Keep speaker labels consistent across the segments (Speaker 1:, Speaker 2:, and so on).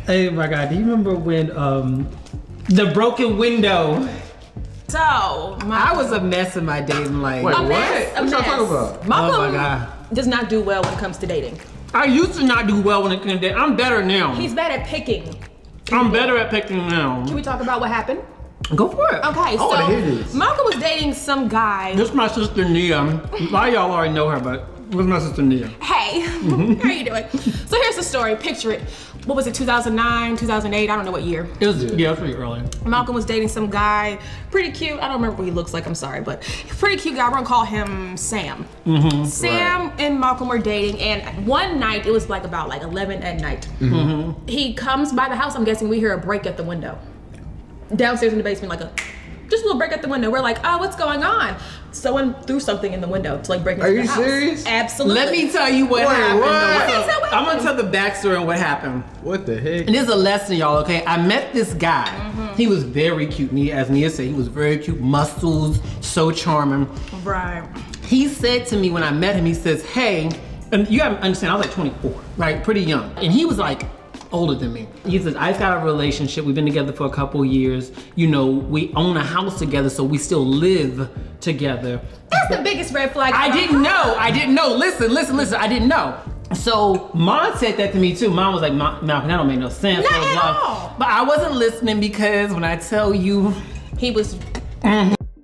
Speaker 1: Hey my God, do you remember when the broken window?
Speaker 2: So,
Speaker 1: I was a mess in my dating life.
Speaker 3: Wait,
Speaker 2: a
Speaker 3: what?
Speaker 2: mess,
Speaker 3: What y'all talking about?
Speaker 2: Malcolm
Speaker 1: Oh my God.
Speaker 2: does not do well when it comes to dating.
Speaker 1: I used to not do well when it came to date. I'm better now.
Speaker 2: He's bad at picking.
Speaker 1: I'm better at picking now.
Speaker 2: Can we talk about what happened?
Speaker 1: Go for it.
Speaker 2: Okay,
Speaker 3: I wanna hear this.
Speaker 2: so Malcolm was dating some guy.
Speaker 1: This is my sister Nia. A lot of y'all already know her, but what's my sister Nia?
Speaker 2: Hey, how are you doing? So here's the story. Picture it. What was it, 2009, 2008? I don't know what year.
Speaker 1: It was yeah, pretty early.
Speaker 2: Malcolm was dating some guy, pretty cute. I don't remember what he looks like, I'm sorry, but pretty cute guy. We're gonna call him Sam. Sam and Malcolm were dating, and one night, it was like about like 11 at night. He comes by the house, I'm guessing we hear a break at the window. Downstairs in the basement, just a little break at the window. We're like, oh, what's going on? Someone threw something in the window to like break into the house.
Speaker 3: Are you serious?
Speaker 2: Absolutely.
Speaker 1: Let me tell you what happened.
Speaker 3: what?
Speaker 1: though. I'm gonna tell the backstory on what happened.
Speaker 3: What the heck?
Speaker 1: And this is a lesson, y'all, okay? I met this guy. He was very cute. As Nia said, he was very cute, muscles, so charming.
Speaker 2: Right.
Speaker 1: He said to me when I met him, he says, hey, and you gotta understand, I was like 24, right? Pretty young. And he was like older than me. He says, I've got a relationship. We've been together for a couple years. You know, we own a house together, so we still live together.
Speaker 2: That's the biggest red flag.
Speaker 1: I didn't know. Listen. I didn't know. So Mom said that to me too. Mom was like, Malcolm, that don't make no sense.
Speaker 2: Not at all.
Speaker 1: But I wasn't listening because when I tell you,
Speaker 2: He was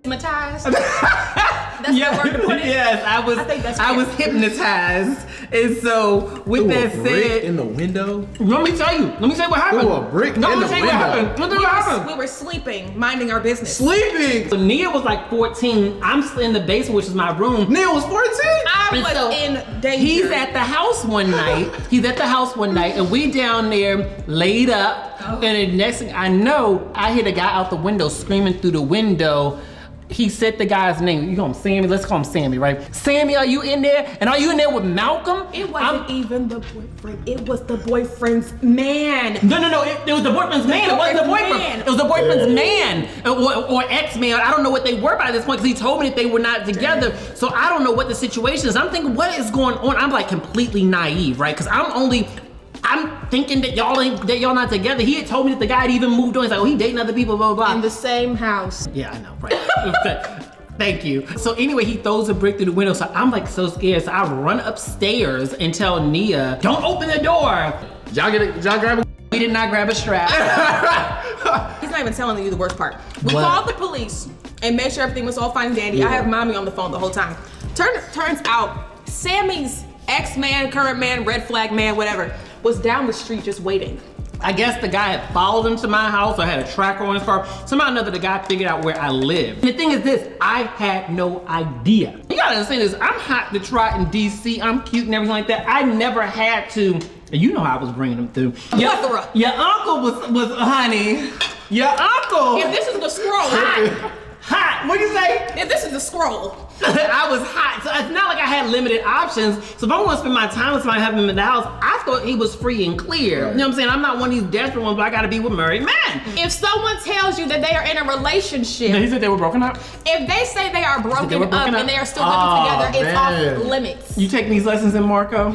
Speaker 2: hypnotized. That's the word to put it.
Speaker 1: Yes,
Speaker 2: I think that's
Speaker 1: I
Speaker 2: fair.
Speaker 1: was hypnotized. And so with
Speaker 3: Threw
Speaker 1: that
Speaker 3: a brick
Speaker 1: said,
Speaker 3: in the window?
Speaker 1: let me tell you what happened.
Speaker 3: Threw a brick
Speaker 1: no,
Speaker 3: in
Speaker 1: let me
Speaker 3: the
Speaker 1: tell you what
Speaker 3: window.
Speaker 1: happened. Let me tell you what happened.
Speaker 2: We were sleeping, minding our business.
Speaker 3: Sleeping!
Speaker 1: So Nia was like 14. I'm still in the basement, which is my room.
Speaker 3: Neil was 14?
Speaker 2: I
Speaker 1: And
Speaker 2: was
Speaker 1: so
Speaker 2: in danger.
Speaker 1: He's at the house one night. And we down there laid up. And the next thing I know, I hear the guy out the window screaming through the window. He said the guy's name. You call him Sammy? Let's call him Sammy, right? Sammy, are you in there? And are you in there with Malcolm?
Speaker 2: It wasn't even the boyfriend. It was the boyfriend's man.
Speaker 1: No. It was the boyfriend's man. It wasn't the boyfriend.
Speaker 2: Man.
Speaker 1: It was the boyfriend's man or ex-man. I don't know what they were by this point because he told me that they were not together. So I don't know what the situation is. I'm thinking, what is going on? I'm like completely naive, right? Because I'm thinking that y'all not together. He had told me that the guy had even moved on. He's like, oh, he dating other people, blah, blah, blah.
Speaker 2: In the same house.
Speaker 1: Yeah, I know, right. Thank you. So anyway, he throws a brick through the window. So I'm like so scared. So I run upstairs and tell Nia, don't open the door.
Speaker 3: Y'all grab a...
Speaker 1: We did not grab a strap.
Speaker 2: He's not even telling you the worst part. We
Speaker 1: What?
Speaker 2: called the police and made sure everything was all fine and dandy. I have mommy on the phone the whole time. Turns out, Sammy's ex-man, current man, red flag man, whatever, was down the street just waiting.
Speaker 1: I guess the guy had followed him to my house or had a tracker on his car. Somehow or another, the guy figured out where I lived. And the thing is this, I had no idea. You gotta understand this, I'm hot to trot in DC, I'm cute and everything like that. I never had to, and you know how I was bringing them through.
Speaker 2: Plethora.
Speaker 1: Your uncle was honey, your uncle.
Speaker 2: If this is the scroll,
Speaker 1: Hot, what'd you say?
Speaker 2: if this is the scroll,
Speaker 1: I was hot, so it's not like I had limited options. So if I want to spend my time with somebody, having him in the house, I thought he was free and clear.
Speaker 3: Right.
Speaker 1: You know what I'm saying? I'm not one of these desperate ones, but I gotta be with married men.
Speaker 2: if someone tells you that they are in a relationship,
Speaker 1: He said they were broken up.
Speaker 2: if they say they are broken,
Speaker 1: were broken
Speaker 2: up
Speaker 1: up?
Speaker 2: and they are still living together, it's
Speaker 3: man.
Speaker 2: off limits.
Speaker 1: You taking these lessons in Marco?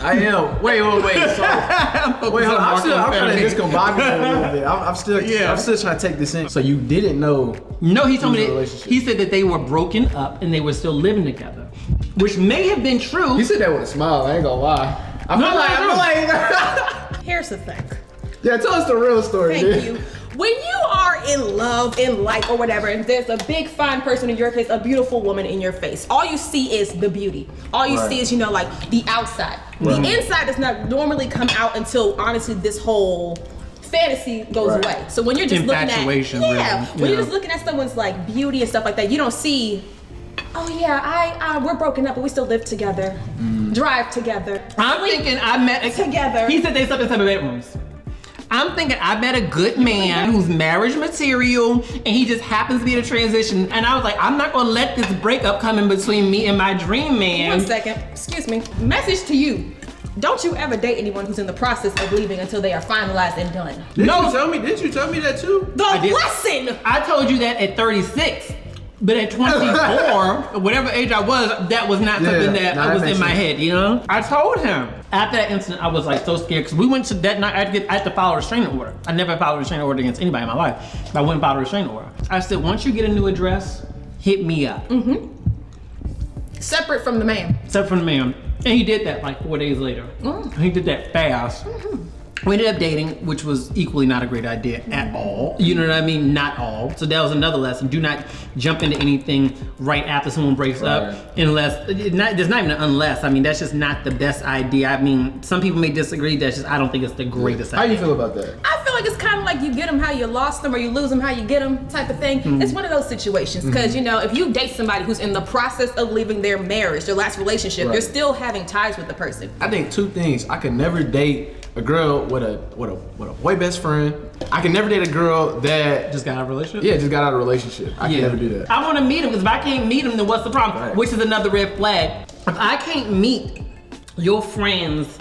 Speaker 3: I am. Wait. So, wait, hold on. I'm kind of discombobulated a little bit. I'm still trying to take this in. So you didn't know?
Speaker 1: No, he told me
Speaker 3: He was in a
Speaker 1: that
Speaker 3: relationship.
Speaker 1: he said that they were broken up and they were still living together, which may have been true.
Speaker 3: He said that with a smile. I ain't gonna lie. I feel like.
Speaker 2: Here's the thing.
Speaker 3: Yeah, tell us the real story.
Speaker 2: Thank
Speaker 3: dude.
Speaker 2: you. When you are in love, in like, or whatever, and there's a big fine person in your case, a beautiful woman in your face, all you see is the beauty. All you
Speaker 3: Right.
Speaker 2: see is, like the outside.
Speaker 3: Right.
Speaker 2: The inside does not normally come out until honestly this whole fantasy goes
Speaker 3: Right.
Speaker 2: away. So when you're just looking
Speaker 1: Infatuation,
Speaker 2: at,
Speaker 1: really.
Speaker 2: when you're
Speaker 1: Yeah.
Speaker 2: just looking at someone's like beauty and stuff like that, you don't see, oh yeah, we're broken up, but we still live together, drive together.
Speaker 1: I'm thinking I met
Speaker 2: together.
Speaker 1: He said they slept in separate bedrooms. I'm thinking I met a good man who's marriage material and he just happens to be in a transition. And I was like, I'm not gonna let this breakup come in between me and my dream man.
Speaker 2: 1 second, excuse me. Message to you. Don't you ever date anyone who's in the process of leaving until they are finalized and done.
Speaker 3: Didn't you tell me that too?
Speaker 2: The
Speaker 1: I did.
Speaker 2: lesson!
Speaker 1: I told you that at 36. But at 24, whatever age I was, that was not something that was in my head, you know? I told him. After that incident, I was like so scared because we went to that night, I had to file a restraining order. I never filed a restraining order against anybody in my life, but I went and filed a restraining order. I said, once you get a new address, hit me up.
Speaker 2: Separate from the man.
Speaker 1: Separate from the man. And he did that like 4 days later. He did that fast. We ended up dating, which was equally not a great idea at all. You know what I mean? Not all. So that was another lesson. Do not jump into anything right after someone breaks up, unless, there's not even an unless. I mean, that's just not the best idea. I mean, some people may disagree. That's just, I don't think it's the greatest idea.
Speaker 3: How you feel about that?
Speaker 2: I feel like it's kind of like you get them how you lost them, or you lose them how you get them type of thing. It's one of those situations. Because, you know, if you date somebody who's in the process of leaving their marriage, their last relationship, you're still having ties with the person.
Speaker 3: I think two things. I could never date a girl with a boy best friend. I can never date a girl that
Speaker 1: just got out of a relationship?
Speaker 3: Yeah, just got out of a relationship. I can never do that.
Speaker 1: I want to meet him, because if I can't meet him, then what's the problem?
Speaker 3: Right.
Speaker 1: Which is another red flag. If I can't meet your friends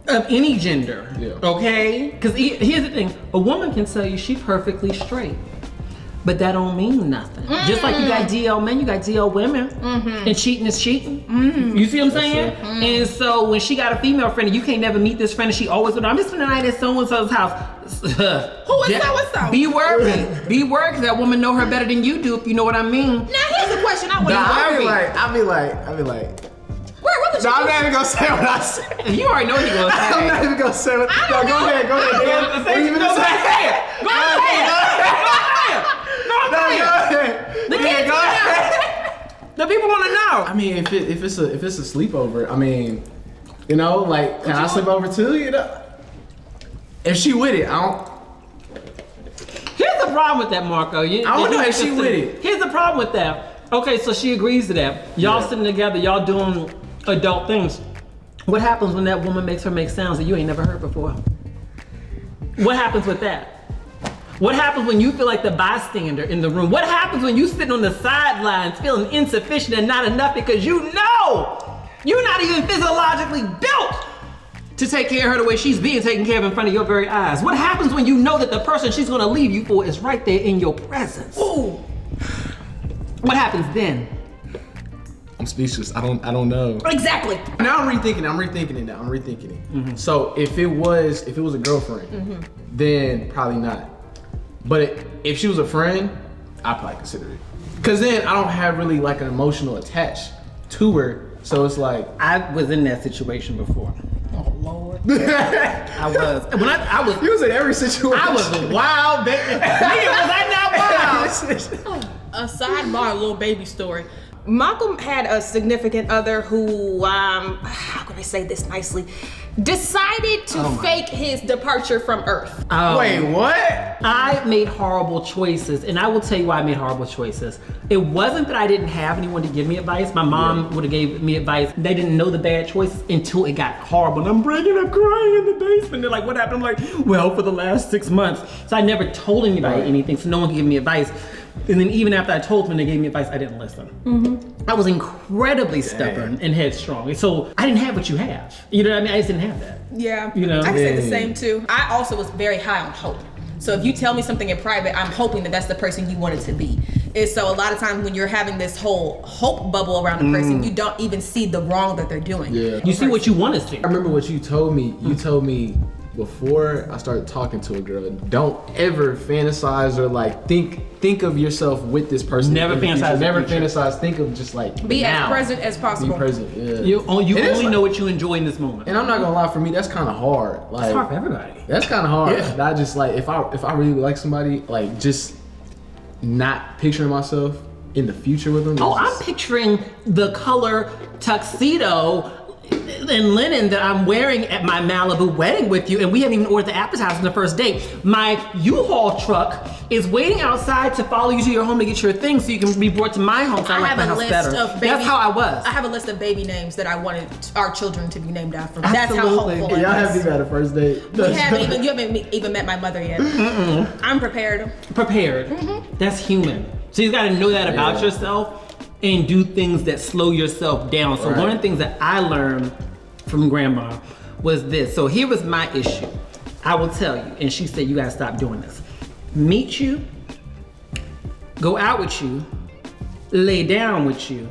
Speaker 1: of any gender, okay? Because here's the thing, a woman can tell you she's perfectly straight, but that don't mean nothing. Just like you got DL men, you got DL women, and cheating is cheating. You see what I'm saying? And so when she got a female friend, and you can't never meet this friend, and she always said, I'm just spending the night at so-and-so's house.
Speaker 2: Who is so-and-so?
Speaker 1: Be worried. Be worried, because that woman know her better than you do, if you know what I mean.
Speaker 2: Now here's the question I want to
Speaker 3: I'll be like,
Speaker 2: I'm
Speaker 3: not even gonna say what I said.
Speaker 1: You already know what you're gonna say.
Speaker 3: I'm not even gonna say what. No, go ahead.
Speaker 1: Go ahead. The people want to know.
Speaker 3: I mean, if it's a sleepover, I mean, you know, like, can I sleep over too? You know, if she with it, I don't.
Speaker 1: Here's the problem with that, Marco.
Speaker 3: I don't know if she with it.
Speaker 1: Here's the problem with that. Okay, so she agrees to that. Y'all sitting together, y'all doing adult things. What happens when that woman makes her make sounds that you ain't never heard before? What happens with that? What happens when you feel like the bystander in the room? What happens when you sitting on the sidelines feeling insufficient and not enough because you know you're not even physiologically built to take care of her the way she's being taken care of in front of your very eyes? What happens when you know that the person she's gonna leave you for is right there in your presence? Ooh. What happens then?
Speaker 3: I'm speechless. I don't know.
Speaker 2: Exactly.
Speaker 3: Now I'm rethinking it. So if it was a girlfriend, then probably not. But if she was a friend, I'd probably consider it. Cause then I don't have really like an emotional attach to her. So it's like,
Speaker 1: I was in that situation before.
Speaker 2: Oh Lord.
Speaker 1: I was. When I was.
Speaker 3: You was in every situation.
Speaker 1: I was wild, baby. Nigga, was I not wild?
Speaker 2: A sidebar, little baby story. Malcolm had a significant other who, how can I say this nicely, decided to fake his departure from Earth.
Speaker 3: Wait, what?
Speaker 1: I made horrible choices, and I will tell you why I made horrible choices. It wasn't that I didn't have anyone to give me advice. My mom would have gave me advice. They didn't know the bad choices until it got horrible. And I'm breaking up crying in the basement. They're like, what happened? I'm like, well, for the last 6 months. So I never told anybody anything, so no one could give me advice. And then even after I told them and they gave me advice, I didn't listen. I was incredibly stubborn and headstrong. So I didn't have what you have. You know what I mean? I just didn't have that.
Speaker 2: Yeah,
Speaker 1: you know?
Speaker 2: I can say the same too. I also was very high on hope. So if you tell me something in private, I'm hoping that that's the person you want it to be. And so a lot of times when you're having this whole hope bubble around the person, you don't even see the wrong that they're doing.
Speaker 3: Yeah.
Speaker 1: You see what you want to see.
Speaker 3: I remember what you told me. You told me before I started talking to a girl, don't ever fantasize or like think of yourself with this person.
Speaker 1: Never fantasize.
Speaker 3: Never fantasize. Think of just like
Speaker 2: be
Speaker 3: now.
Speaker 2: as present as possible.
Speaker 3: Be present. Yeah.
Speaker 1: You only know what you enjoy in this moment.
Speaker 3: And I'm not gonna lie, for me, that's kind of hard. Like,
Speaker 1: it's hard for everybody.
Speaker 3: That's kind of hard.
Speaker 1: Yeah.
Speaker 3: I just like if I really like somebody, like just not picturing myself in the future with them.
Speaker 1: Oh, I'm picturing the color tuxedo and linen that I'm wearing at my Malibu wedding with you, and we haven't even ordered the appetizer on the first date. My U-Haul truck is waiting outside to follow you to your home to get your things so you can be brought to my home. So I like my house better. That's how I was.
Speaker 2: I have a list of baby names that I wanted our children to be named after. That's how hopeful
Speaker 3: Y'all haven't even had a first date.
Speaker 2: You haven't even met my mother yet. I'm prepared.
Speaker 1: That's human. So you gotta know that about yourself and do things that slow yourself down. So one of the things that I learned from grandma was this. So here was my issue. I will tell you, and she said, you gotta stop doing this. Meet you, go out with you, lay down with you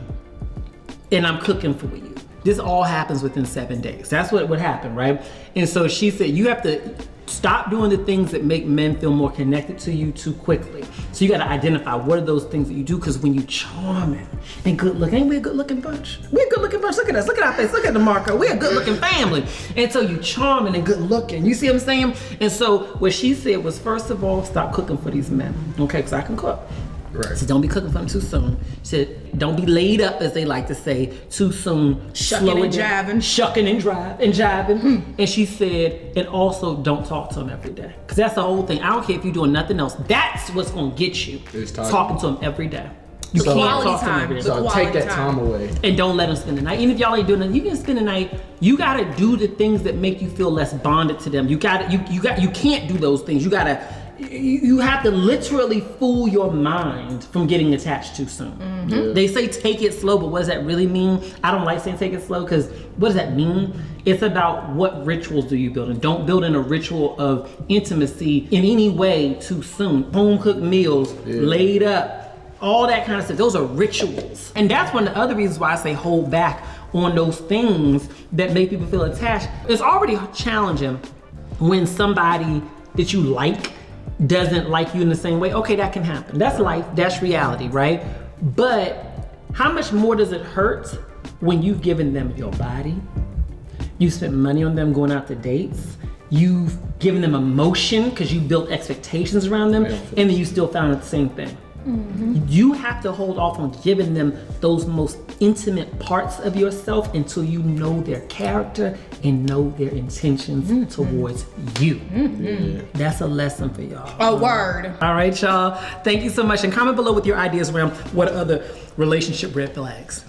Speaker 1: and I'm cooking for you. This all happens within 7 days. That's what would happen, right? And so she said, you have to stop doing the things that make men feel more connected to you too quickly. So you got to identify what are those things that you do, because when you charming and good looking, ain't we a good looking bunch? We're a good looking bunch. Look at us. Look at our face. Look at the marker. We're a good looking family. And so you charming and good looking. You see what I'm saying? And so what she said was, first of all, stop cooking for these men. Okay, because I can cook.
Speaker 3: Right.
Speaker 1: So don't be cooking for them too soon. She said, don't be laid up, as they like to say, too soon.
Speaker 2: Shucking and jiving.
Speaker 1: Shucking and jiving. And she said, and also don't talk to them every day. Because that's the whole thing. I don't care if you're doing nothing else. That's what's going to get you. Talking to them every day. You can't talk to them every day.
Speaker 3: So take that time away.
Speaker 1: And don't let them spend the night. Even if y'all ain't doing nothing, you can spend the night. You gotta do the things that make you feel less bonded to them. You can't do those things. You have to literally fool your mind from getting attached too soon.
Speaker 2: Mm-hmm.
Speaker 3: Yeah.
Speaker 1: They say take it slow, but what does that really mean? I don't like saying take it slow, because what does that mean? It's about what rituals do you build, and don't build in a ritual of intimacy in any way too soon. Home cooked meals, laid up, all that kind of stuff. Those are rituals. And that's one of the other reasons why I say hold back on those things that make people feel attached. It's already challenging when somebody that you like doesn't like you in the same way. Okay, that can happen. That's life, that's reality, right? But how much more does it hurt when you've given them your body, you spent money on them going out to dates, you've given them emotion because you built expectations around them, and then you still found out the same thing. Mm-hmm. You have to hold off on giving them those most intimate parts of yourself until you know their character and know their intentions towards you. Mm-hmm. That's a lesson for y'all.
Speaker 2: A word.
Speaker 1: All right, y'all. Thank you so much. And comment below with your ideas around what other relationship red flags.